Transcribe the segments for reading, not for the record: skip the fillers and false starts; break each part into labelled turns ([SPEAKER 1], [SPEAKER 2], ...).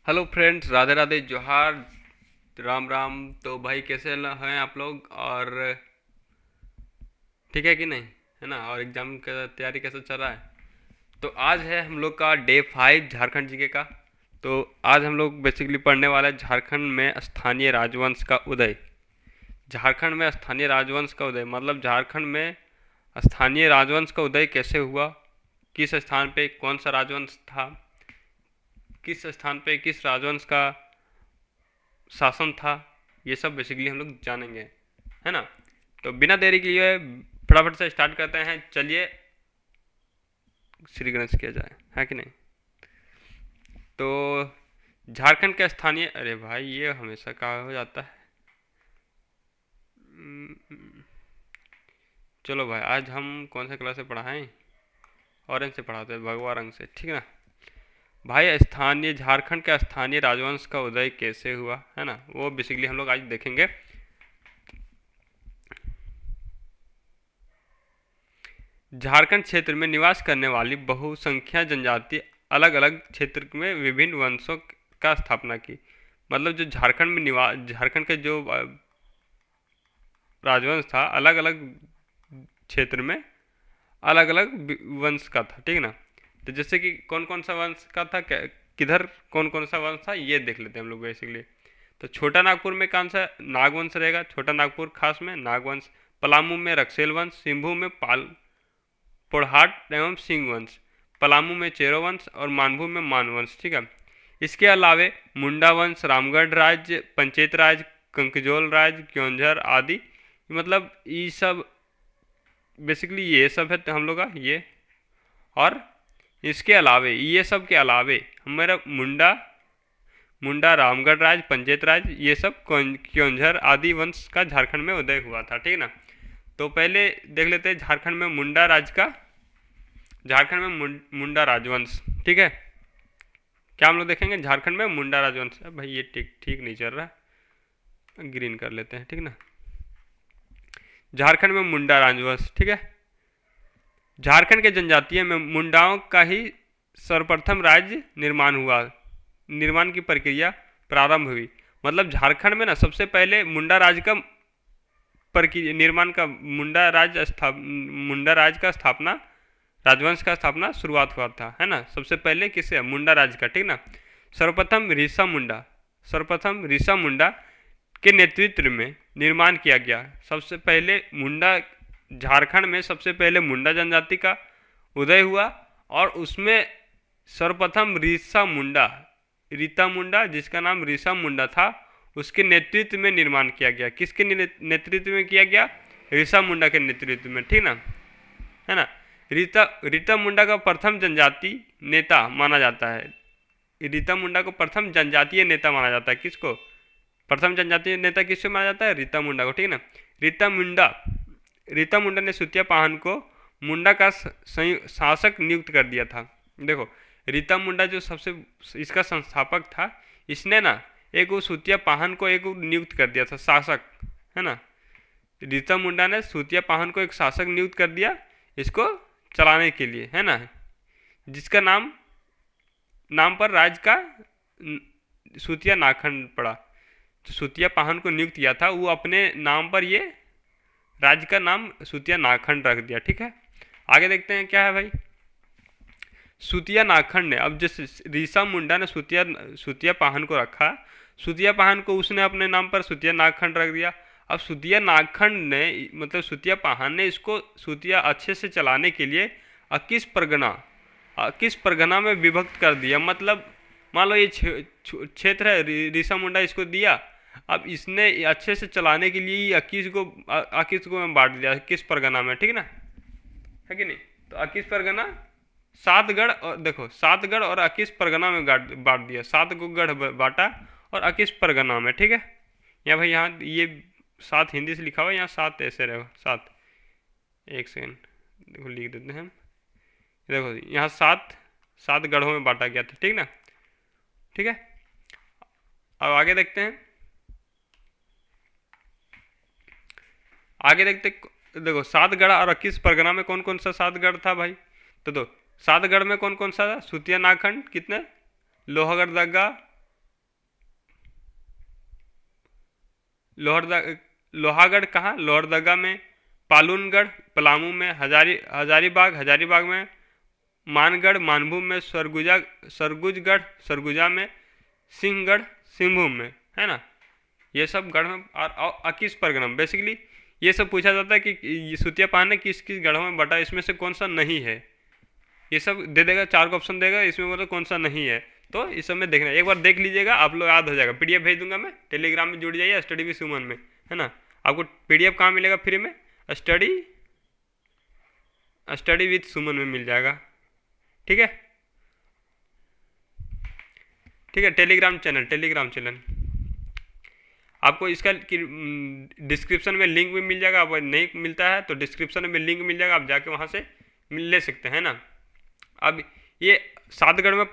[SPEAKER 1] Hello friends, Radhe Radhe, जोहार, राम राम। तो भाई कैसे हैं आप लोग? और ठीक है कि नहीं? है ना? और एग्ज़ाम का तैयारी कैसे चल रहा है? तो आज है हम लोग का डे 5 झारखंड जीके का। तो आज हम लोग बेसिकली पढ़ने वाले हैं झारखंड में स्थानीय राजवंश का उदय। झारखंड में स्थानीय राजवंश का उदय मतलब झारखंड में स्थानीय राजवंश का उदय कैसे हुआ, किस स्थान पे कौन सा राजवंश था, किस स्थान पे किस राजवंश का शासन था, ये सब बेसिकली हम लोग जानेंगे, है ना? तो बिना देरी के लिए फटाफट से स्टार्ट करते हैं। चलिए श्री गणेश किया जाए, है कि नहीं? तो झारखंड के स्थानीय, अरे भाई ये हमेशा का हो जाता है। चलो भाई, आज हम कौन सा क्लास से पढ़ाएं? ऑरेंज से पढ़ाते हैं, भगवा रंग से, ठीक है ना? भाई स्थानीय झारखंड के स्थानीय राजवंश का उदय कैसे हुआ, है ना, वो बेसिकली हम लोग आज देखेंगे। झारखंड क्षेत्र में निवास करने वाली बहुसंख्या जनजाति अलग अलग क्षेत्र में विभिन्न वंशों का स्थापना की। मतलब जो झारखंड में निवास, झारखंड के जो राजवंश था, अलग अलग क्षेत्र में अलग अलग वंश का था, ठीक है ना? तो जैसे कि कौन कौन सा वंश का था, किधर कौन कौन सा वंश था, ये देख लेते हैं हम लोग बेसिकली। तो छोटा नागपुर में कौन सा नागवंश रहेगा? छोटा नागपुर खास में नागवंश। पलामू में रक्सेल वंश। सिंभू में पाल पोड़हाट एवं सिंह वंश। पलामू में चेरो वंश और मानभू में मान वंश, ठीक है। इसके अलावे मुंडा वंश, रामगढ़ राज्य, पंचेत राज, कंकजोल राज, क्योंझर आदि, मतलब ये सब बेसिकली ये सब है हम लोग का ये। और इसके अलावे ये सब के अलावे हमारा मुंडा मुंडा रामगढ़ राज, पंचेत राज, ये सब क्योंझर आदि वंश का झारखंड में उदय हुआ था, ठीक है ना? तो पहले देख लेते हैं झारखंड में मुंडा राज का, झारखंड में मुंडा राजवंश, ठीक है। क्या हम लोग देखेंगे झारखंड में मुंडा राजवंश? भाई ये ठीक ठीक नहीं चल रहा, ग्रीन कर लेते हैं, ठीक ना? झारखंड में मुंडा राजवंश, ठीक है। झारखंड के जनजातीय में मुंडाओं का ही सर्वप्रथम राज्य निर्माण हुआ, निर्माण की प्रक्रिया प्रारंभ हुई। मतलब झारखंड में ना सबसे पहले मुंडा राज का निर्माण का मुंडा राज का स्थापना, राजवंश का स्थापना शुरुआत हुआ था, है ना? सबसे पहले किससे? मुंडा राज का, ठीक ना? सर्वप्रथम ऋषा मुंडा के नेतृत्व में निर्माण किया गया। सबसे पहले मुंडा, झारखंड में सबसे पहले मुंडा जनजाति का उदय हुआ और उसमें सर्वप्रथम रीता मुंडा, जिसका नाम ऋषा मुंडा था, उसके नेतृत्व में निर्माण किया गया। किसके नेतृत्व में किया गया? ऋषा मुंडा के नेतृत्व में, ठीक ना? है ना? रीता मुंडा का प्रथम जनजाति नेता माना जाता है। रीता मुंडा को प्रथम जनजातीय नेता माना जाता है। किसको प्रथम जनजातीय नेता किसको माना जाता है? रीता मुंडा को, ठीक है ना? रीता मुंडा ने सुतिया पाहन को मुंडा का शासक नियुक्त कर दिया था। देखो, रीता मुंडा जो सबसे इसका संस्थापक था, इसने ना एक वो सुतिया पाहन को एक नियुक्त कर दिया था शासक, है ना? रीता मुंडा ने सुतिया पाहन को एक शासक नियुक्त कर दिया इसको चलाने के लिए, है ना? जिसका नाम पर राज्य का सुतिया नाखंड पड़ा। तो सुतिया पाहन को नियुक्त किया था, वो अपने नाम पर ये राज्य का नाम सुतिया नाखंड रख दिया, ठीक है। आगे देखते हैं क्या है भाई। सुतिया नाखंड ने, अब जैसे ऋषा मुंडा ने सुतिया पाहन को रखा, सुतिया पाहन को उसने अपने नाम पर सुतिया नाखंड रख दिया। अब सुतिया नाखंड ने, मतलब सुतिया पाहन ने इसको सुतिया अच्छे से चलाने के लिए 21 परगना में विभक्त कर दिया। मतलब मान लो ये क्षेत्र है, ऋषा मुंडा इसको दिया, अब इसने अच्छे से चलाने के लिए 21 को में बांट दिया 21 परगना में, ठीक है ना? है कि नहीं? तो 21 परगना, 7 गढ़, और देखो 7 गढ़ और 21 परगना में बांट दिया। 7 को गढ़ बांटा और 21 परगना में, ठीक है। यहाँ भाई, यहाँ ये 7 हिंदी से लिखा हुआ है, यहाँ 7 ऐसे रहेगा, 7। एक सेकेंड, देखो लिख देते हैं हम। देखो यहाँ 7 गढ़ों में बांटा गया था, ठीक ना? ठीक है, अब आगे देखते हैं। देखो 7 गढ़ और 21 परगना में कौन कौन सा 7 गढ़ था भाई? तो 7 गढ़ में कौन कौन सा था? सुतिया नाखंड, कितने? लोहागढ़ दग्गा, लोहागढ़ कहाँ, लोहरदगा में। पालूनगढ़ पलामू में। हजारीबाग हजारीबाग में। मानगढ़ मानभूम में। सरगुजगढ़ सरगुजा में। सिंहगढ़ सिंहभूम में, है ना। ये सब गढ़ में और किस परगना में, बेसिकली ये सब पूछा जाता है कि सुतिया पहाड़ किस किस गढ़ों में बटा, इसमें से कौन सा नहीं है। ये सब दे देगा, 4 का ऑप्शन देगा, इसमें मतलब कौन सा नहीं है, तो इस सब में देखना, एक बार देख लीजिएगा, आप लोग याद हो जाएगा। पीडीएफ भेज दूंगा मैं, टेलीग्राम में जुड़ जाइए, स्टडी विद सुमन में, है ना। आपको पीडीएफ कहाँ मिलेगा फ्री में, स्टडी स्टडी विद सुमन में मिल जाएगा, ठीक है। ठीक है, टेलीग्राम चैनल आपको इसका डिस्क्रिप्शन में लिंक भी मिल जाएगा। अब नहीं मिलता है तो डिस्क्रिप्शन में लिंक मिल जाएगा, आप जाके वहाँ से ले सकते हैं ना। अब ये 7 गढ़ में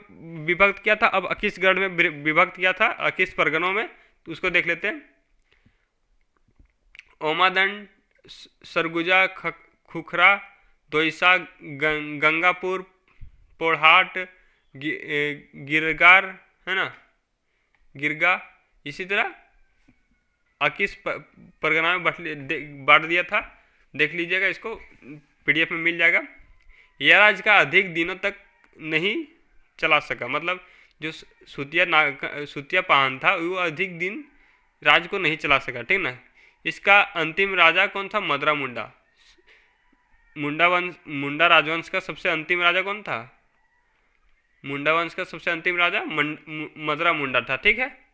[SPEAKER 1] विभक्त किया था, अब 21 गढ़ में विभक्त किया था, 21 परगनों में, तो उसको देख लेते हैं। ओमादंड, सरगुजा, खुखरा, दोईसा, गंगापुर, पोड़हाट, गिरगार, है ना, गिरगा। इसी तरह 21 परगना में बांट दिया था, देख लीजिएगा, इसको पीडीएफ में मिल जाएगा। यह राज्य का अधिक दिनों तक नहीं चला सका, मतलब जो सुतिया पाहन था वो अधिक दिन राज्य को नहीं चला सका, ठीक ना। इसका अंतिम राजा कौन था, मदरा मुंडा। मुंडा राजवंश का सबसे अंतिम राजा कौन था, मुंडा वंश का सबसे अंतिम राजा मदरा मुंडा था, ठीक है।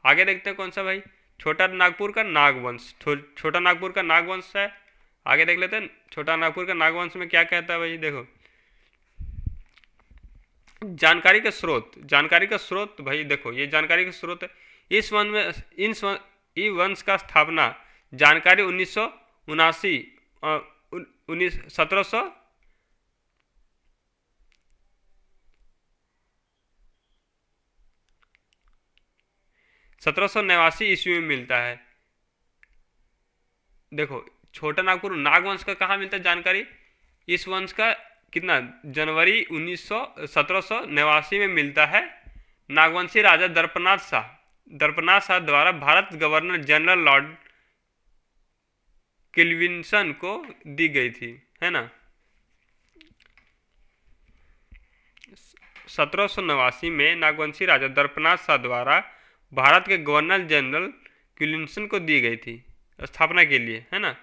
[SPEAKER 1] आगे देखते हैं कौन सा भाई, छोटा नागपुर का नागवंश। छोटा नागपुर का नागवंश है, आगे देख लेते हैं। छोटा नागपुर का नागवंश में क्या कहता है भाई, देखो जानकारी का स्रोत भाई, देखो ये जानकारी का स्रोत है। इस वंश का स्थापना जानकारी 1979 1789 ईस्वी में मिलता है। देखो छोटा नागपुर नागवंश का कहाँ मिलता है जानकारी, इस वंश का कितना, जनवरी 1789 में मिलता है। नागवंशी राजा दर्पनाथ शाह द्वारा भारत गवर्नर जनरल लॉर्ड किल्विंसन को दी गई थी, है ना। 1789 में नागवंशी राजा दर्पनाथ शाह द्वारा भारत के गवर्नर जनरल किल्विंसन को दी गई थी स्थापना के लिए, है ना।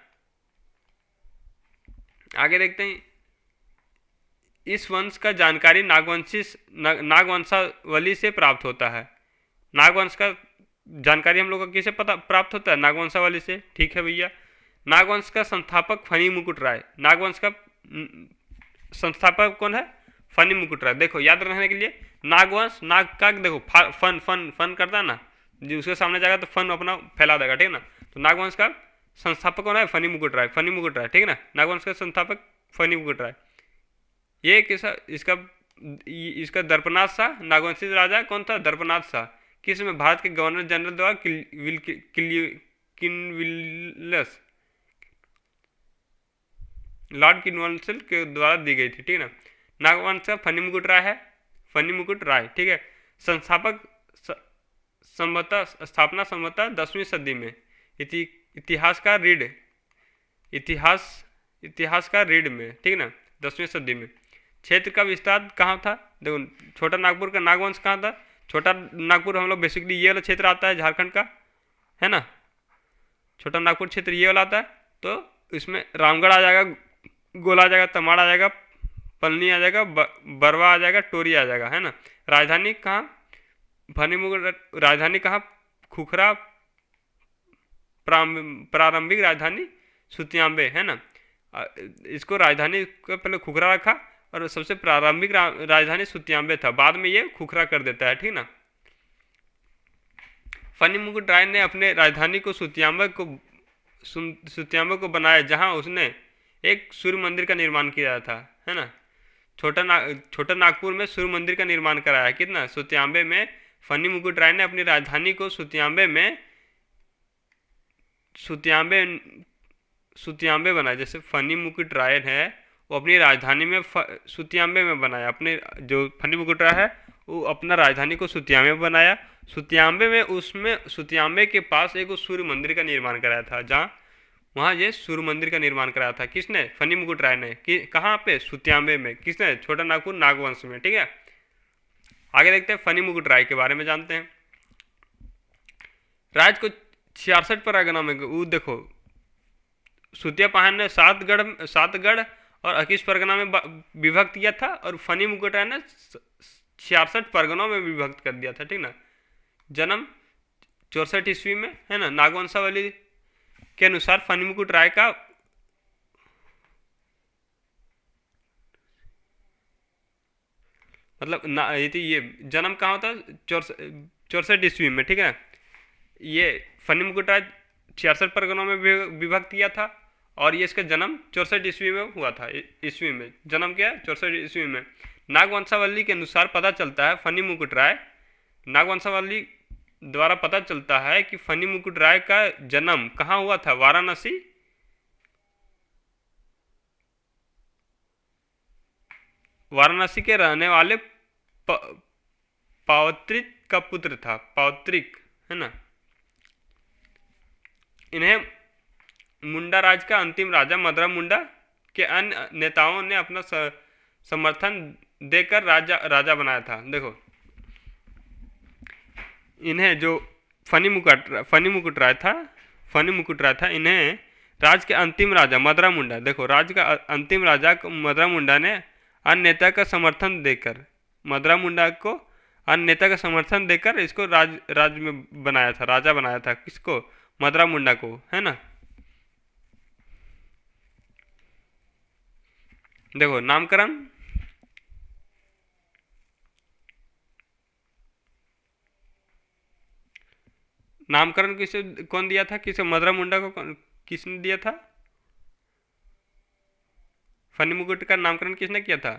[SPEAKER 1] आगे देखते हैं, इस वंश का जानकारी नागवंशावली से प्राप्त होता है। नागवंश का जानकारी हम लोग को किसे प्राप्त होता है, नागवंशावली से, ठीक है भैया। नागवंश का संस्थापक फनी मुकुट राय। नागवंश का संस्थापक कौन है, फनी मुकुट राय। देखो याद रखने के लिए, नागवंश, नाग का देखो फन करता है ना, जो उसके सामने जाएगा तो फन अपना फैला देगा, ठीक है ना। तो नागवंश का संस्थापक कौन है, फनी मुकुट राय, ठीक है ना। नागवंश का संस्थापक फनी मुकुट राय। ये किसा इसका दर्पनाथ शाह, नागवंशी राजा कौन था, दर्पनाथ शाह, किस में, भारत के गवर्नर जनरल द्वारा किनविल्स लॉर्ड किनवल्सल के द्वारा दी गई थी, ठीक है ना। नागवंश का फनी मुकुट राय, ठीक है। संस्थापक स्थापना संभवतः 10वीं सदी में। इतिहासकार रीड में, ठीक ना, 10वीं सदी में। क्षेत्र का विस्तार कहाँ था, देखो छोटा नागपुर का नागवंश कहाँ था। छोटा नागपुर हम लोग बेसिकली ये वाला क्षेत्र आता है झारखंड का, है ना। छोटा नागपुर क्षेत्र ये वाला आता है, तो इसमें रामगढ़ आ जाएगा, गोला आ जाएगा, तमाड़ आ जाएगा, पलनी आ जाएगा, बरवा आ जाएगा, टोरी आ जाएगा, है ना। राजधानी कहाँ, राजधानी कहाँ, खुखरा। प्रारंभिक राजधानी सुतियांबे, है ना। इसको राजधानी को पहले खुखरा रखा और सबसे प्रारंभिक राजधानी सुतियांबे था, बाद में ये खुखरा कर देता है, ठीक ना। फनी मुकुट राय ने अपने राजधानी को सुतियांबे को बनाया, जहां उसने एक सूर्य मंदिर का निर्माण किया था, है ना। छोटा नागपुर में सूर्य मंदिर का निर्माण कराया, कितना, सुतियांबे में। फनी मुकुट राय ने अपनी राजधानी को सुतियांबे बनाया। जैसे फनी मुकुट राय है, वो अपनी राजधानी में सुतियांबे में बनाया, अपने जो फनी मुकुट राय है वो अपना राजधानी को सुतियामे में बनाया। सुतियामे में उसमें सुतियामे के पास एक सूर्य मंदिर का निर्माण कराया था, जहाँ वहाँ ये सूर्य मंदिर का निर्माण कराया था। किसने? फनी मुकुट राय ने। कि कहाँ पे? सुतियामे में। किसने? छोटा नागपुर नागवंश में। ठीक है, आगे देखते हैं, फनी मुकुट राय के बारे में जानते हैं। राज को 66 परगना में, वो देखो सुतिया पहाड़ ने सात गढ़ और 21 परगना में विभक्त किया था, और फनी मुकुट राय ने 66 परगनों में विभक्त कर दिया था। ठीक ना। जन्म 64 ईस्वी में, है ना। नागवंशावली के अनुसार फनी मुकुट राय का मतलब ये जन्म कहाँ होता है? 64 ईस्वी में। ठीक है, ये फनी मुकुट राय 66 परगनों में विभक्त किया था, और ये इसका जन्म 64 ईस्वी में हुआ था। ईस्वी में जन्म किया 64 ईस्वी में। नागवंशावली के अनुसार पता चलता है फनी मुकुट राय, नागवंशावली द्वारा पता चलता है कि फनी मुकुट राय का जन्म कहाँ हुआ था? वाराणसी। वाराणसी के रहने वाले पावत्रिक का पुत्र था। पावत्रिक, है ना। इन्हें मुंडा राज का अंतिम राजा मदरा मुंडा के अन्य नेताओं ने अपना समर्थन देकर राजा बनाया था। देखो, इन्हें जो फनी मुकुट राय था, इन्हें राज के अंतिम राजा मदरा मुंडा, देखो राज का अंतिम राजा मदरा मुंडा ने अन्य नेता का समर्थन देकर, मदरा मुंडा को अन्य नेता का समर्थन देकर इसको राज में बनाया था, राजा बनाया था। किसको? मदरा मुंडा को, है ना। देखो नामकरण, किसे कौन दिया था? किसे? मदरा मुंडा को किसने दिया था? फनी मुकुट का नामकरण किसने किया था?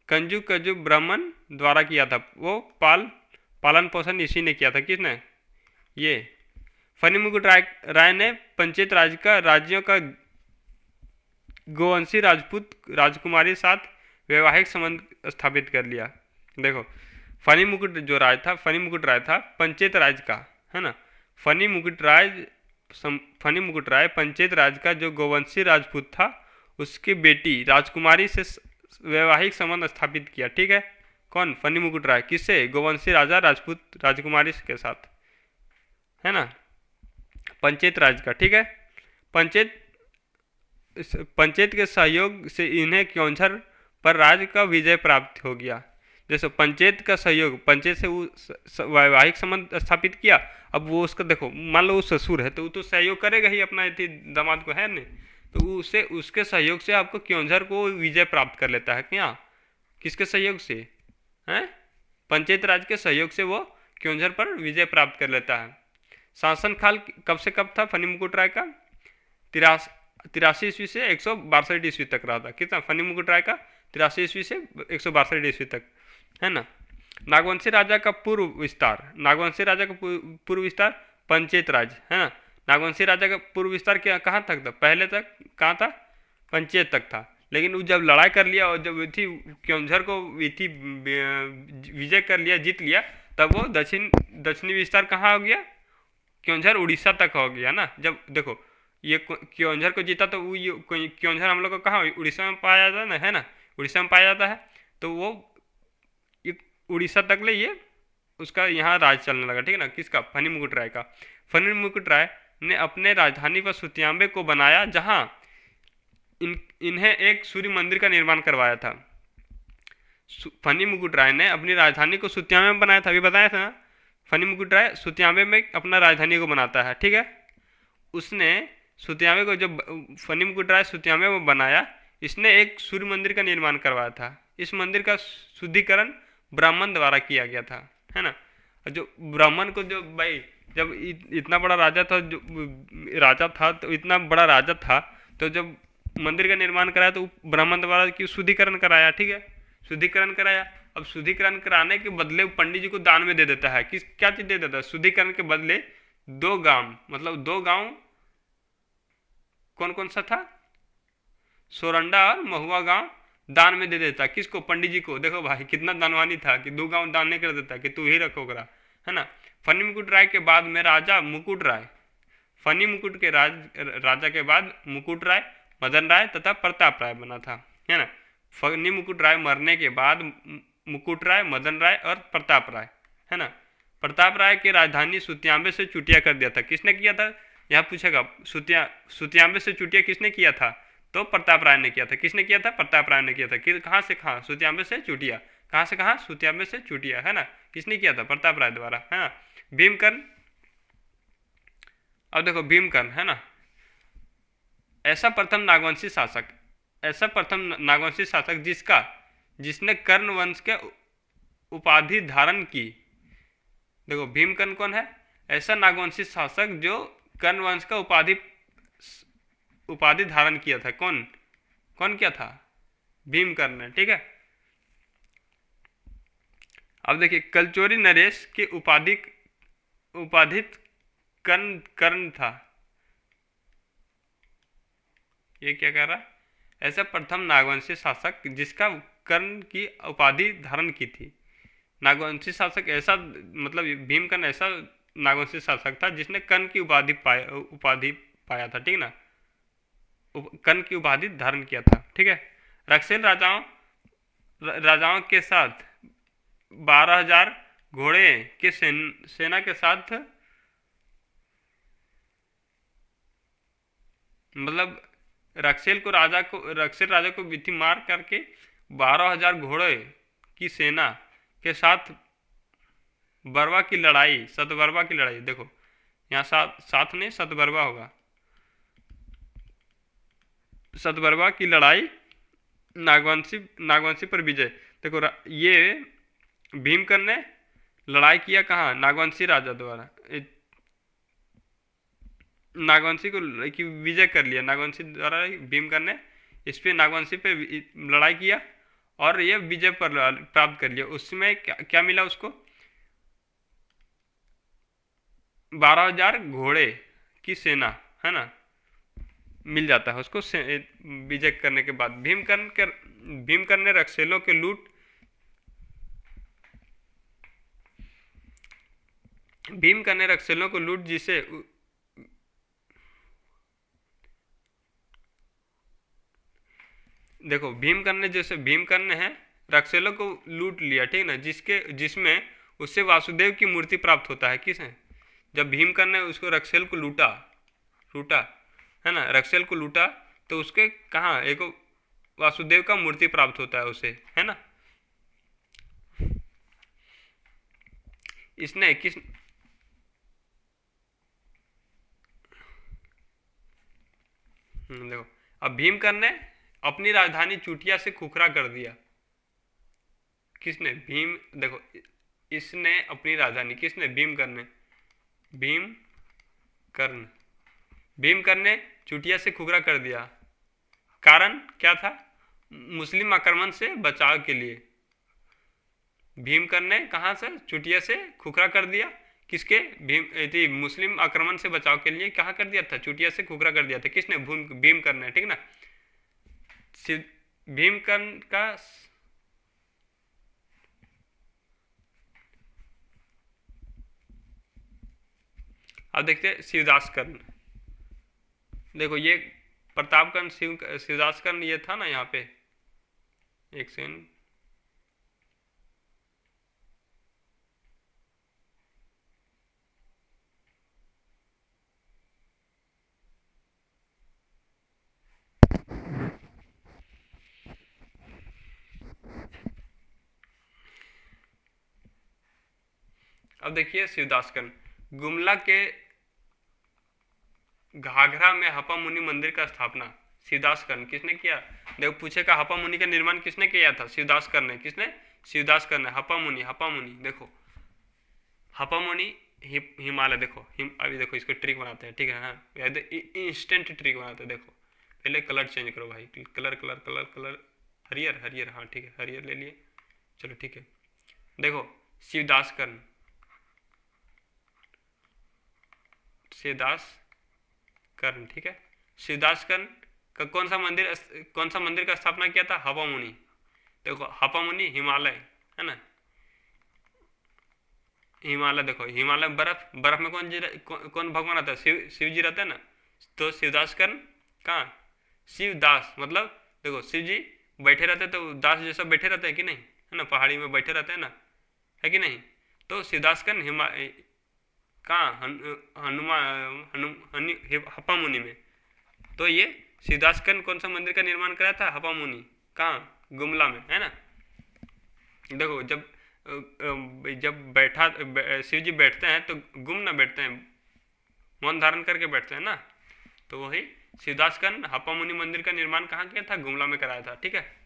[SPEAKER 1] कंजू कजू ब्राह्मण द्वारा किया था। वो पालन पोषण इसी ने किया था। किसने? ये फनी मुकुट राय ने पंचायत राज का राज्यों का गोवंशी राजपूत राजकुमारी साथ वैवाहिक संबंध स्थापित कर लिया। देखो फनी मुकुट राय था पंचायत राज का, है ना। फनी मुकुट राय पंचायत राज का जो गोवंशी राजपूत था, उसकी बेटी राजकुमारी से वैवाहिक संबंध स्थापित किया। ठीक है, कौन? फनी मुकुट राय। किससे? गोवंशी राजा राजपूत राजकुमारी के साथ, है ना। पंचायत राज का। ठीक है, पंचायत के सहयोग से इन्हें क्योंझर पर राज का विजय प्राप्त हो गया। जैसे पंचायत का सहयोग, पंचायत से वो वैवाहिक संबंध स्थापित किया। अब वो उसका देखो, मान लो वो ससुर है तो वो तो सहयोग करेगा ही अपना दामाद को, है नहीं। तो उसे उसके सहयोग से आपको क्योंझर को विजय प्राप्त कर लेता है। क्या? किसके सहयोग से? हैं? पंचायत राज के सहयोग से वो क्योंझर पर विजय प्राप्त कर लेता है। शासन काल कब से कब था फनी मुकुट राय का? 83 ईस्वी से 162 ईस्वी तक रहा था। कितना? फनी मुकुट राय का 83 ईस्वी से 162 ईस्वी तक, है ना। नागवंशी राजा का पूर्व विस्तार पंचायत राज, है ना। नागवंशी राजा का पूर्व विस्तार क्या कहाँ तक था? पहले तक कहाँ था? पंचायत तक था। लेकिन वो जब लड़ाई कर लिया और जब क्योंझर को विजय कर लिया, जीत लिया, तब वो दक्षिणी विस्तार कहाँ हो गया? क्योंझर उड़ीसा तक हो गया ना। जब देखो ये क्योंझर को जीता तो वो क्योंझर हम लोग को कहाँ? उड़ीसा में पाया जाता है ना, है ना। उड़ीसा में पाया जाता है, तो वो उड़ीसा तक ले ये उसका यहाँ राज चलने लगा। ठीक है ना। किसका? फनी मुकुट राय का। फनी मुकुट राय ने अपने राजधानी पर सुतियाम्बे को बनाया, जहाँ इन्हें एक सूर्य मंदिर का निर्माण करवाया था। फनी मुकुट राय ने अपनी राजधानी को सुतियाम्बे में बनाया था, अभी बताया था ना। फनी मुकुट राय सुतियाम्बे में अपना राजधानी को बनाता है। ठीक है, उसने सुतियाम्बे को, जब फनी मुकुट राय सुतियाम्बे में बनाया, इसने एक सूर्य मंदिर का निर्माण करवाया था। इस मंदिर का शुद्धिकरण ब्राह्मण द्वारा किया गया था, है ना। जो ब्राह्मण को, जो भाई जब इतना बड़ा राजा था, तो इतना बड़ा राजा था, तो जब मंदिर का निर्माण कराया तो ब्राह्मण द्वारा की शुद्धिकरण कराया। ठीक है, शुद्धिकरण कराया। अब शुद्धिकरण कराने के बदले पंडित जी को दान में दे देता है। क्या चीज दे देता है? शुद्धिकरण के बदले 2 गांव, मतलब 2 गांव कौन कौन सा था? सोरंडा और महुआ गांव, दान में दे देता, किसको, पंडित जी को। देखो भाई कितना दानवानी था कि 2 गांव दान नहीं कर देता कि तू ही रखो करा, है ना। फनी मुकुट राय के बाद में राजा मुकुट राय, फनी मुकुट के राजा के बाद मुकुट राय, मदन राय तथा प्रताप राय बना था, है ना। फनी मुकुट राय मरने के बाद मुकुट राय, मदन राय और प्रताप राय, है ना। प्रताप राय की राजधानी सुतियांबे से चुटिया कर दिया था, किसने किया था, यहाँ पूछेगा। सुतियांबे से चुटिया किसने किया था, तो प्रताप राय ने किया था। किसने किया था, प्रताप राय ने किया था। कहाँ से कहाँ, सुतियांबे से चुटिया, कहाँ से कहाँ, सुतियांबे से चुटिया, है ना। किसने किया था, प्रताप राय द्वारा, है ना। भीमकर्ण, अब देखो भीमकर्ण, है ना, ऐसा प्रथम नागवंशी शासक, ऐसा प्रथम नागवंशी शासक जिसने कर्ण वंश के उपाधि धारण की। देखो भीमकर्ण कौन है, ऐसा नागवंशी शासक जो कर्ण वंश का उपाधि धारण किया था। कौन कौन किया था, भीमकर्ण ने, ठीक है। अब देखिए कलचोरी नरेश की उपाधित कर्ण कर्ण था। ये क्या कह रहा है, ऐसा प्रथम नागवंशी शासक जिसका कर्ण की उपाधि धारण की थी। नागवंशी शासक ऐसा, मतलब भीमकर्ण ऐसा नागवंशी शासक था जिसने कर्ण की उपाधि पाया था, ठीक ना, कर्ण की उपाधि धारण किया था, ठीक है। रक्षेल राजाओं के साथ 12,000 घोड़े की सेना के साथ, मतलब रक्षेल राजा को विथि मार करके 12,000 घोड़े की सेना के साथ बरवा की लड़ाई, सतबरवा की लड़ाई, देखो यहाँ साथ नहीं सतबरवा होगा, सतबरवा की लड़ाई, नागवंशी पर विजय। देखो ये भीमकर्ण ने लड़ाई किया कहाँ, नागवंशी राजा द्वारा, नागवंशी को की विजय कर लिया, नागवंशी द्वारा भीमकर्ण ने इस पे नागवंशी पे लड़ाई किया और ये विजय पर प्राप्त कर लिया। उसमें क्या मिला उसको, 12,000 घोड़े की सेना, है ना, मिल जाता है उसको विजय करने के बाद। भीमकर्ण ने रक्षेलों के लूट, भीमकर्ण ने रक्षेलों को लूट जिसे, देखो भीमकर्ण है रक्षेलों को लूट लिया, ठीक ना, जिसमें उससे वासुदेव की मूर्ति प्राप्त होता है। किसने, जब भीमकर्ण ने उसको रक्षेल को लूटा, है ना, रक्षेल को लूटा तो उसके कहाँ एक वासुदेव का मूर्ति प्राप्त होता है उसे, है ना। इसने किस, देखो अब भीमकर्ण ने अपनी राजधानी चुटिया से खुखरा कर दिया। किसने, देखो इसने अपनी राजधानी, किसने, भीमकर्ण ने चुटिया से खुखरा कर दिया। कारण क्या था, मुस्लिम आक्रमण से बचाव के लिए भीमकर्ण ने कहाँ से, चुटिया से खुखरा कर दिया। किसके, मुस्लिम आक्रमण से बचाव के लिए कहाँ कर दिया था, चुटिया से खुखरा कर दिया था। किसने, भीमकर्ण ने, ठीक ना। भीमकर्ण का, अब देखते हैं शिवदास कर्ण। देखो ये प्रतापकर्ण, शिवदास कर्ण ये था ना यहाँ पे, एक सेकंड, अब देखिए शिवदास कर्ण, गुमला के घाघरा में हपा मुनि मंदिर का स्थापना शिवदास कर्ण किसने किया। देखो पूछेगा हपा मुनि का निर्माण किसने किया था, शिवदास कर्ण ने। किसने, शिवदास कर्ण ने। हपा मुनि, देखो हपा मुनि हिमालय, देखो अभी देखो इसको ट्रिक बनाते हैं, ठीक है, हाँ इंस्टेंट ट्रिक बनाते हैं। देखो पहले कलर चेंज करो भाई, कलर हरियर, हाँ ठीक है, हरियर ले लिए, चलो ठीक है। देखो शिवदास कर्ण, ठीक है, शिवदास कर्ण कौन सा मंदिर का स्थापना किया था? हपा मुनि। देखो हपा मुनि हिमालय है ना, हिमालय देखो, हिमालय बर्फ, बर्फ में कौन भगवान रहता है? शिव जी रहते हैं ना। तो शिवदास कर्ण कहाँ? शिवदास मतलब देखो शिव जी बैठे रहते हैं तो दास जैसा बैठे रहते हैं कि नहीं, है ना, पहाड़ी में बैठे रहते हैं ना, है कि नहीं। तो शिवदास कर्ण कहाँ? हनुमान हपा मुनि में। तो ये शिवदास कर्ण कौन सा मंदिर का निर्माण कराया था? हपा मुनि। कहाँ? गुमला में, है ना। देखो जब शिव जी बैठते हैं तो गुम ना बैठते हैं, मौन धारण करके बैठते हैं ना। तो वही शिवदास कर्ण हपा मुनि मंदिर का निर्माण कहाँ किया था? गुमला में कराया था, ठीक है।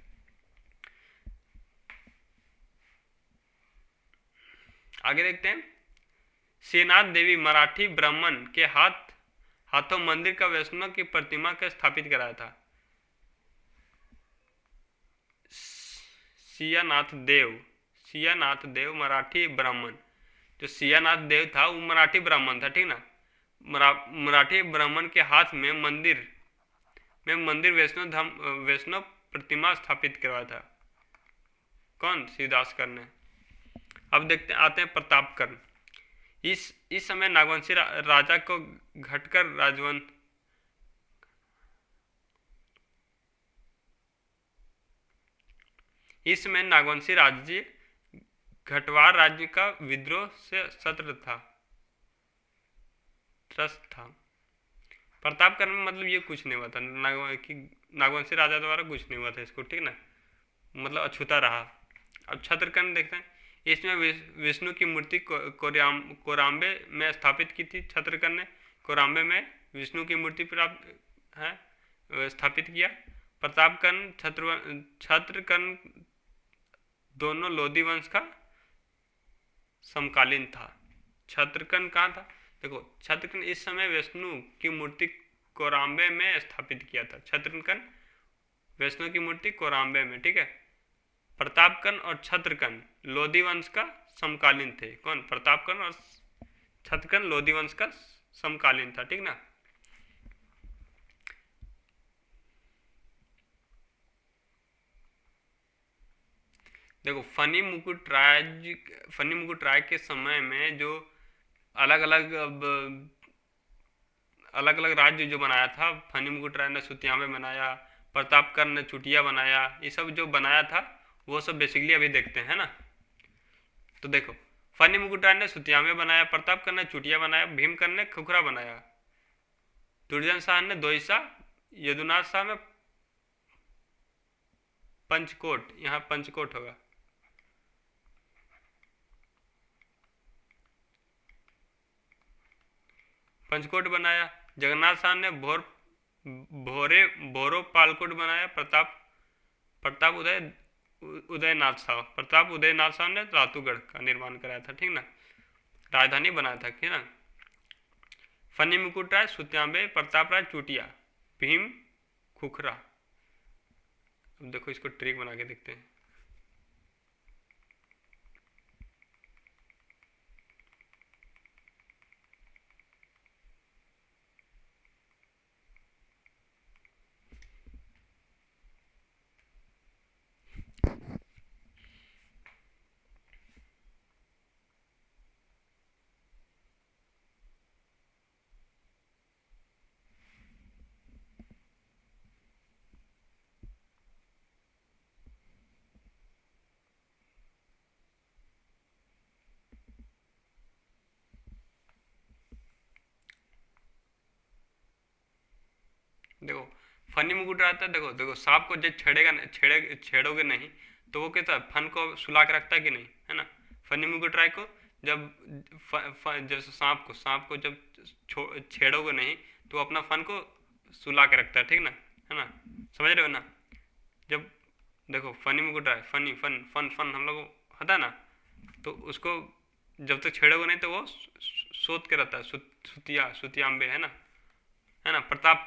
[SPEAKER 1] आगे देखते हैं। श्रीनाथ देवी मराठी ब्राह्मण के हाथों मंदिर का वैष्णव की प्रतिमा के स्थापित कराया था। सियानाथ देव मराठी ब्राह्मण। जो सियानाथ देव था वो मराठी ब्राह्मण था, ठीक ना। मराठी ब्राह्मण के हाथ में मंदिर वैष्णव प्रतिमा स्थापित करवाया था। कौन? शिवदास कर्ण ने। अब देखते आते हैं प्रतापकर्ण। इस समय नागवंशी राजा को घटकर राजवंश इस समय नागवंशी राज्य घटवार राज्य का विद्रोह से त्रस्त था। प्रतापकर्ण में मतलब ये कुछ नहीं हुआ था, नागवंशी राजा द्वारा कुछ नहीं हुआ था इसको, ठीक ना, मतलब अछूता रहा। अब छत्रकर्ण देखते हैं। इसमें विष्णु की मूर्ति कोराम्बे में स्थापित की थी छत्रकर्ण ने। कोराम्बे में विष्णु की मूर्ति प्राप्त है स्थापित किया। प्रतापकर्ण छत्रकर्ण दोनों लोधी वंश का समकालीन था। छत्रकर्ण कहाँ था? देखो छत्रकर्ण इस समय विष्णु की मूर्ति कोराम्बे में स्थापित किया था। छत्रकर्ण विष्णु की मूर्ति कोराम्बे में, ठीक है। प्रतापकर्ण और छत्रकर्ण लोधी वंश का समकालीन थे। कौन? प्रतापकर्ण और छत्रकर्ण लोधी वंश का समकालीन था, ठीक ना। देखो फनी मुकुट राय के समय में जो अलग अलग राज्य जो बनाया था, फनी मुकुट राय ने सुतियामे बनाया, प्रतापकर्ण ने चुटिया बनाया, ये सब जो बनाया था वो सब बेसिकली अभी देखते हैं ना। तो देखो फनी मुकुट राय ने सुतियामे बनाया, प्रतापकर्ण ने चुटिया बनाया, भीमकर्ण ने खुखरा बनाया, दुर्जन शाह ने दोईसा, यदुनाथ शाह में पंचकोट, यहाँ पंचकोट होगा, पंचकोट बनाया। जगन्नाथ शाह ने भोरो पालकोट बनाया। प्रताप उदयनाथ शाह ने रातूगढ़ का निर्माण कराया था, ठीक ना, राजधानी बनाया था, ठीक ना। फनी मुकुट राय सुत्याम्बे, प्रताप राय चुटिया, भीम खुखरा। अब देखो इसको ट्रिक बना के देखते हैं। देखो फनी मुकुट रहता है, देखो देखो सांप को जब छेड़ोगे नहीं तो वो कहता है फन को सुला के रखता है कि नहीं, है ना। फनी मुकुट राय को जब सांप को जब छेड़ोगे नहीं तो अपना फन को सुला के रखता है, ठीक ना, है ना, समझ रहे हो ना। जब देखो फनी मुकुट राय, फनी फन फन फन हम लोग होता है ना, तो उसको जब तक छेड़ोगे नहीं तो वो सोच के रहता है, सुतियाम्बे, है ना। प्रताप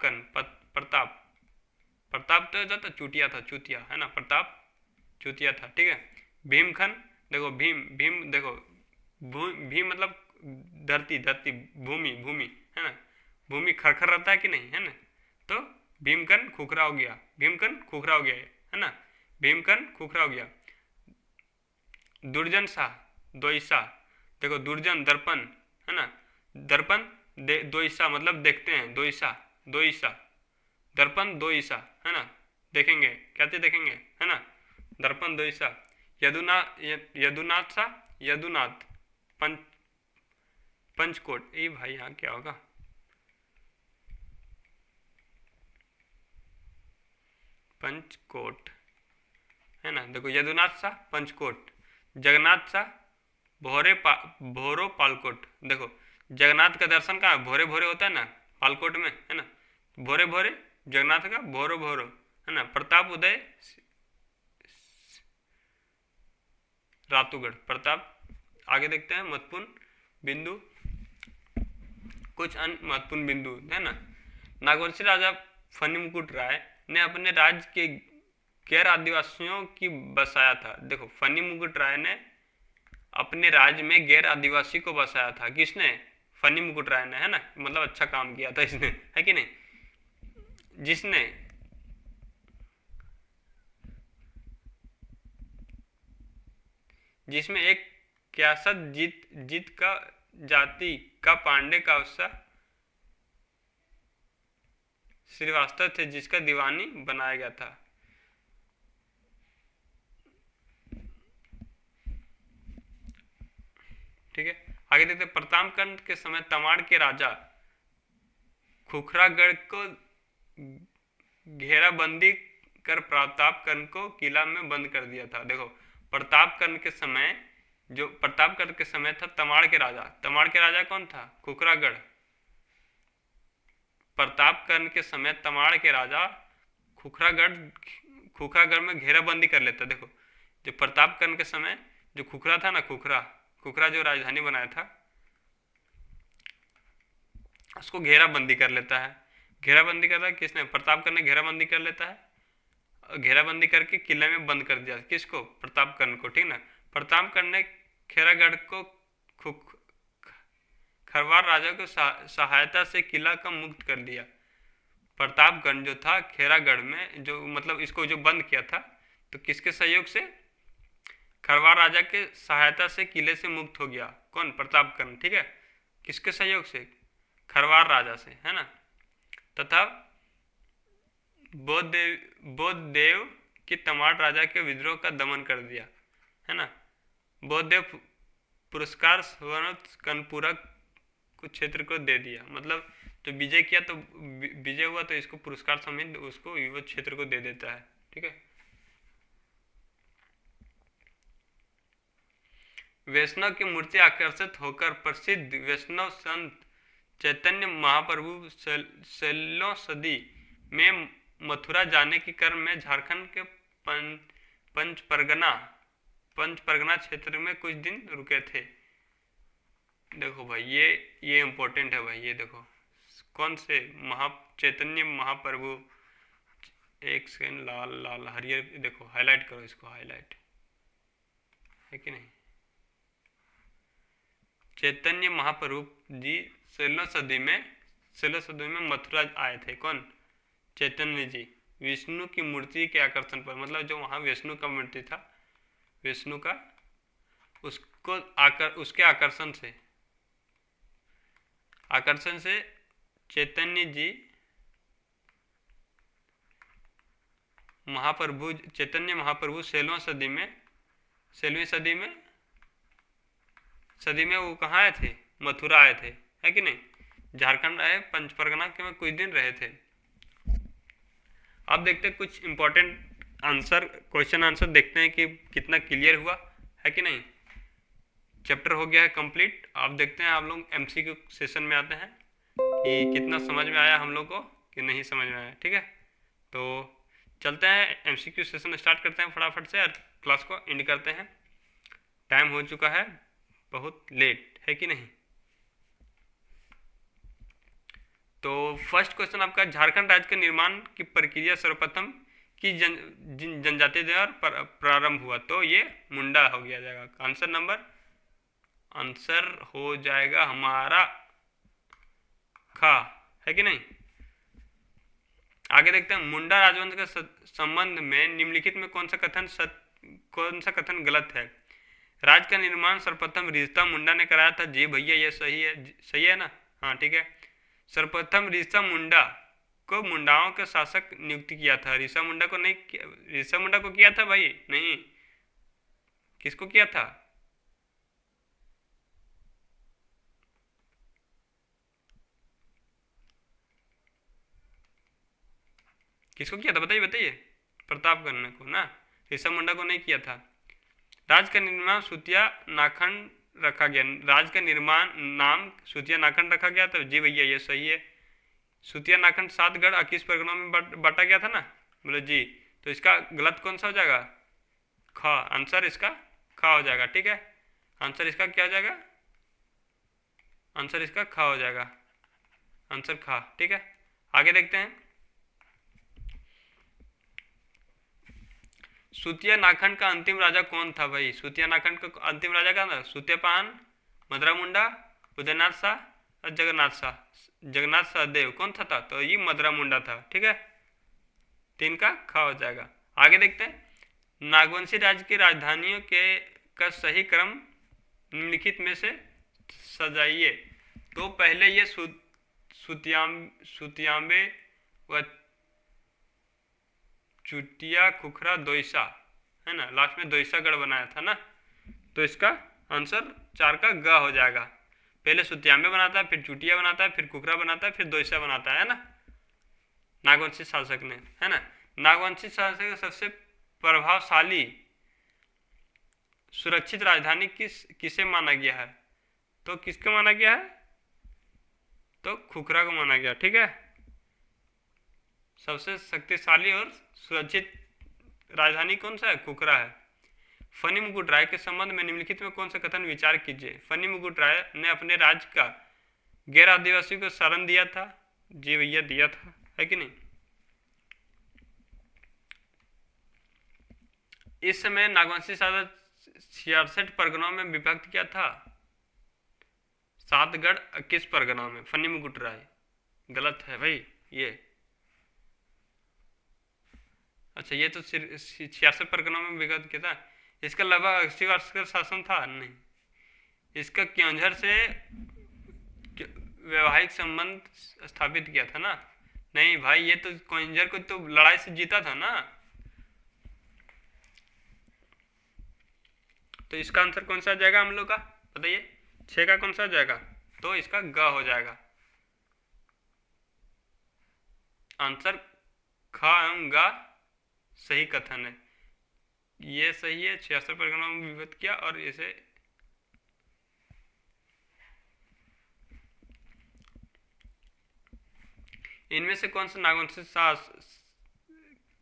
[SPEAKER 1] प्रताप तो जाता चूटिया था, चूतिया, है ना, प्रताप चूतिया था, ठीक है। भीमखन देखो भीम देखो भीम मतलब धरती, भूमि, है ना, भूमि खरखर रहता है कि नहीं, है ना। तो भीमकर्ण खुखरा हो गया, भीमकर्ण खुखरा हो गया है ना, भीमकर्ण खुखरा हो गया। दुर्जन सा, दोईसा, देखो दुर्जन दर्पण है ना, दर्पण दोईसा मतलब देखते हैं, दोईसा, दोईसा, दर्पण दोईसा है ना, देखेंगे, कहते देखेंगे है ना, दर्पण दोईसा। यदुना यदुनाथ सा, यदुनाथ, पंच पंचकोट, ये भाई यहाँ क्या होगा, पंचकोट है ना, देखो यदुनाथ सा पंचकोट, जगन्नाथ सा भोरो पालकोट, देखो जगन्नाथ का दर्शन कहाँ भोरे भोरे होता है ना, पालकोट में है ना, भोरे भोरे जगन्नाथ का भोरो भोरो है ना, प्रताप उदय रातूगढ़, प्रताप। आगे देखते हैं महत्वपूर्ण बिंदु, कुछ अन्य महत्वपूर्ण बिंदु है ना। नागवंशी राजा फनी मुकुट राय ने अपने राज्य के गैर आदिवासियों की बसाया था, देखो फनी मुकुट राय ने अपने राज्य में गैर आदिवासी को बसाया था, किसने, फनी मुकुट राय ने है ना, मतलब अच्छा काम किया था इसने, है कि नहीं, जिसने जिसमें एक क्यासत जीत जीत का जाति का पांडे का उत्साह श्रीवास्तव थे, जिसका दीवानी बनाया गया था। ठीक है, आगे देखते प्रतापगढ़ के समय तमाड़ के राजा खुखरागढ़ को घेराबंदी कर प्रतापगढ़ को किला में बंद कर दिया था। देखो प्रतापगढ़ के समय, जो प्रतापगढ़ के समय था तमाड़ के राजा, तमाड़ के राजा कौन था, खुखरागढ़। प्रतापगढ़ के समय तमाड़ के राजा खुखरागढ़ में घेराबंदी कर लेता। देखो जो प्रतापगढ़ के समय जो खुखरा था ना, खुखरा खुखरा जो राजधानी बनाया था, उसको घेराबंदी कर लेता है। घेराबंदी करता है किसने, प्रतापगढ़ ने घेराबंदी कर लेता है, घेराबंदी करके किले में बंद कर दिया, किसको, प्रतापगढ़ को, ठीक ना। प्रतापगढ़ ने खेरागढ़ को खरवार राजा को सहायता से किला का मुक्त कर दिया। प्रतापगढ़ जो था खेरागढ़ में जो मतलब इसको जो बंद किया था, तो किसके सहयोग से, खरवार राजा के सहायता से किले से मुक्त हो गया, कौन, प्रतापगढ़, ठीक है, किसके सहयोग से, खरवार राजा से है ना। तथा बौद्धदेव की तमाड़ राजा के विद्रोह का दमन कर दिया है ना। बौद्धदेव पुरस्कार कनपुरा कुछ क्षेत्र को दे दिया, मतलब तो विजय किया तो विजय हुआ तो इसको पुरस्कार समेत उसको वो क्षेत्र को दे देता है, ठीक है। वैष्णव की मूर्ति आकर्षित होकर प्रसिद्ध वैष्णव संत चैतन्य महाप्रभु 16वीं सदी में मथुरा जाने के क्रम में झारखंड के पंच परगना क्षेत्र में कुछ दिन रुके थे। देखो भाई ये इम्पोर्टेंट है भाई, ये देखो कौन से चैतन्य महाप्रभु, एक सेकंड, लाल लाल हरियर, देखो हाईलाइट करो इसको, हाईलाइट है कि नहीं। चैतन्य महाप्रभु जी 16वीं सदी में मथुरा आए थे, कौन, चैतन्य जी, विष्णु की मूर्ति के आकर्षण पर, मतलब जो वहाँ विष्णु का मूर्ति था, विष्णु का, उसको उसके आकर्षण से चैतन्य जी चैतन्य महाप्रभु 16वीं सदी में वो कहाँ आए थे, मथुरा आए थे, है कि नहीं, झारखंड आए, पंच परगना के में कुछ दिन रहे थे। अब देखते हैं कुछ इंपॉर्टेंट आंसर, क्वेश्चन आंसर देखते हैं कि कितना क्लियर हुआ है कि नहीं। चैप्टर हो गया है कंप्लीट। अब देखते हैं आप लोग एमसीक्यू सेशन में आते हैं कि कितना समझ में आया हम लोग को कि नहीं समझ में आया, ठीक है। तो चलते हैं एमसीक्यू सेशन स्टार्ट करते हैं फटाफट से और क्लास को एंड करते हैं, टाइम हो चुका है बहुत लेट, है कि नहीं। तो फर्स्ट क्वेश्चन आपका, झारखंड राज्य के निर्माण की प्रक्रिया सर्वप्रथम की जनजातीय द्वारा प्रारंभ हुआ, तो ये मुंडा हो गया जाएगा। आंसर हो जाएगा हमारा खा, है कि नहीं। आगे देखते हैं, मुंडा राजवंश के संबंध में निम्नलिखित में कौन सा कथन गलत है। राज्य का निर्माण सर्वप्रथम ऋषिता मुंडा ने कराया था। जी भैया ये सही है, सही है ना। हाँ ठीक है। सर्वप्रथम ऋषिता मुंडा को मुंडाओं के शासक नियुक्त किया था। ऋषा मुंडा को नहीं ऋषा मुंडा को किया था भाई, नहीं, किसको किया था? किसको किया था बताइए बताइए। प्रताप करने को ना, ऋषा मुंडा को नहीं किया था। राज्य का निर्माण सुतिया नाखंड रखा गया। राज्य का निर्माण नाम सुतिया नाखंड रखा गया था। जी भैया ये सही है। सुतिया नाखंड 7 गढ़ 21 परगनों में बांटा गया था ना, बोलो जी। तो इसका गलत कौन सा हो जाएगा? ख। आंसर इसका ख हो जाएगा। ठीक है, आंसर इसका क्या हो जाएगा? आंसर इसका ख हो जाएगा। आंसर ख। ठीक है, आगे देखते हैं। सुतिया नाखंड का अंतिम राजा कौन था भाई? सुतिया नाखंड का अंतिम राजा कौन था? सुत्यपान, मदरा मुंडा, उदयनाथ शाह और जगन्नाथ शाह। जगन्नाथ सहदेव कौन था? तो ये मदरा मुंडा था। ठीक है, 3 का ख हो जाएगा। आगे देखते हैं, नागवंशी राज्य की राजधानियों के का सही क्रम निम्नलिखित में से सजाइए। तो पहले ये सुतियांबे व चुटिया खुखरा दोईसा है ना, लास्ट में दोईसा गढ़ बनाया था ना। तो इसका आंसर 4 का ग हो जाएगा। पहले सुतियांबे बनाता है, फिर चुटिया बनाता है, फिर खुखरा बनाता है, फिर दोईसा बनाता है ना, नागवंशी शासक ने, है ना। नागवंशी शासक का सबसे प्रभावशाली सुरक्षित राजधानी किसे माना गया है? तो किसको माना गया है? तो खुखरा को माना गया। ठीक है, सबसे शक्तिशाली और सुरक्षित राजधानी कौन सा है? खुखरा है। फनी मुकुट राय के संबंध में निम्नलिखित में कौन सा कथन विचार कीजिए। फनी मुकुट राय ने अपने राज्य का गैर आदिवासी को शरण दिया था। जी भैया दिया था, है कि नहीं। इस समय नागवंशी शासक 66 परगनों में विभक्त किया था। 7 गढ़ 21 परगनों में। फनी मुकुट राय गलत है भाई ये। अच्छा, ये तो 66 परगनों में विभक्त किया था। इसका लगभग 80 वर्ष का शासन था नहीं। इसका क्योंझर से वैवाहिक संबंध स्थापित किया था ना। नहीं भाई, ये तो क्योंझर को तो लड़ाई से जीता था ना। तो इसका आंसर कौन सा आ जाएगा हम लोग का? बताइए, 6 का कौन सा आ जाएगा? तो इसका ग हो जाएगा। आंसर ख एवं ग सही कथन है। ये सही है, 66 परगनों में विभक्त किया। और इसे इनमें से कौन सा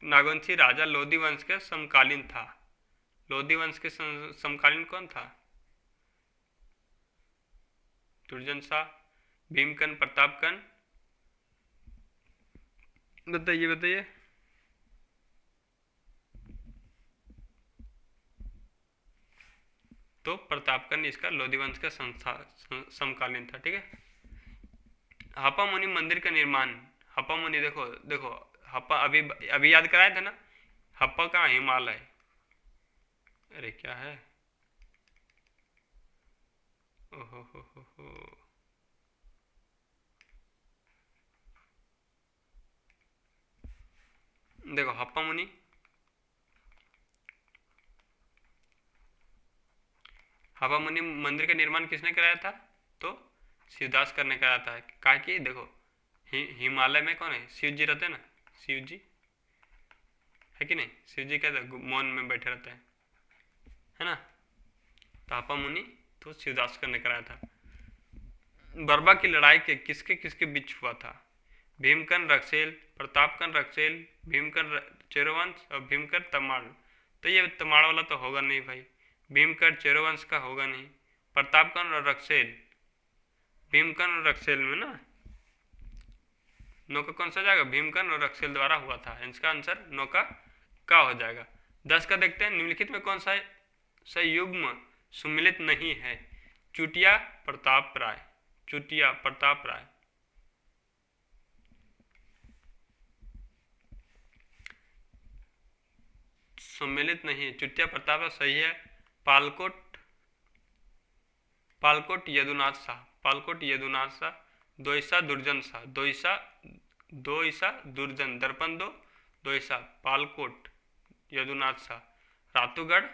[SPEAKER 1] नागवंशी राजा लोधी वंश के समकालीन था? लोधी वंश के समकालीन कौन था? दुर्जन शाह, भीमकन, प्रतापकन, बताइए बताइए। तो प्रतापकन इसका लोधी वंश का समकालीन था। ठीक है, हपा मुनि मंदिर का निर्माण। हपा मुनि देखो देखो, हपा अभी अभी याद कराए थे ना। हपा का हिमालय, अरे क्या है, ओहो हो। देखो हप्पा मुनि, हप्पा मुनि मंदिर का निर्माण किसने कराया था? तो शिवदास करने कराया था। कहा कि देखो हिमालय में कौन है? शिव जी रहते हैं ना, शिव जी है कि नहीं। शिव जी कहते मौन में बैठे रहते हैं, है ना। तो हप्पा मुनि तो शिवदास करने कराया था। बरबा की लड़ाई के किसके किसके बीच हुआ था? भीमकन रक्सेल, प्रतापकन रक्सेल, भीमकन चेरोवंश और भीमकर तमाड़। तो ये तमाड़ वाला तो होगा नहीं भाई, भीमकर चेरोवंश का होगा नहीं। प्रतापकन और रक्सेल, भीमकन और रक्सेल में ना, नौका कौन सा जाएगा? भीमकन और रक्सेल द्वारा हुआ था। इसका आंसर नौका का हो जाएगा। 10 का देखते हैं, निम्नलिखित में कौन सा संयुग्म सुमिलित नहीं है? चुटिया प्रताप राय, चुटिया प्रताप राय। सम्मिलित नहीं है। चुटिया प्रताप सही है। पालकोट, पालकोट यदुनाथ शाह, पालकोट यदुनाथ शाह। दोईसा दुर्जन शाह, दोईसा, दोईसा दुर्जन, दर्पण दो, दोईसा, पालकोट यदुनाथ शाह। रातूगढ़,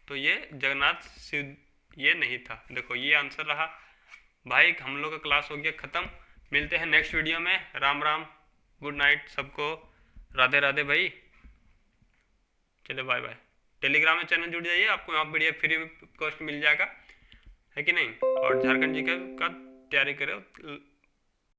[SPEAKER 1] तो ये जगन्नाथ शिव, ये नहीं था। देखो ये आंसर रहा। भाई हम लोग का क्लास हो गया ख़त्म। मिलते हैं नेक्स्ट वीडियो में। राम राम, गुड नाइट सबको, राधे राधे भाई। चलो बाय बाय। टेलीग्राम में चैनल जुड़ जाइए, आपको यहाँ बढ़िया फ्री में कॉस्ट मिल जाएगा, है कि नहीं। और झारखंड जी का तैयारी करो।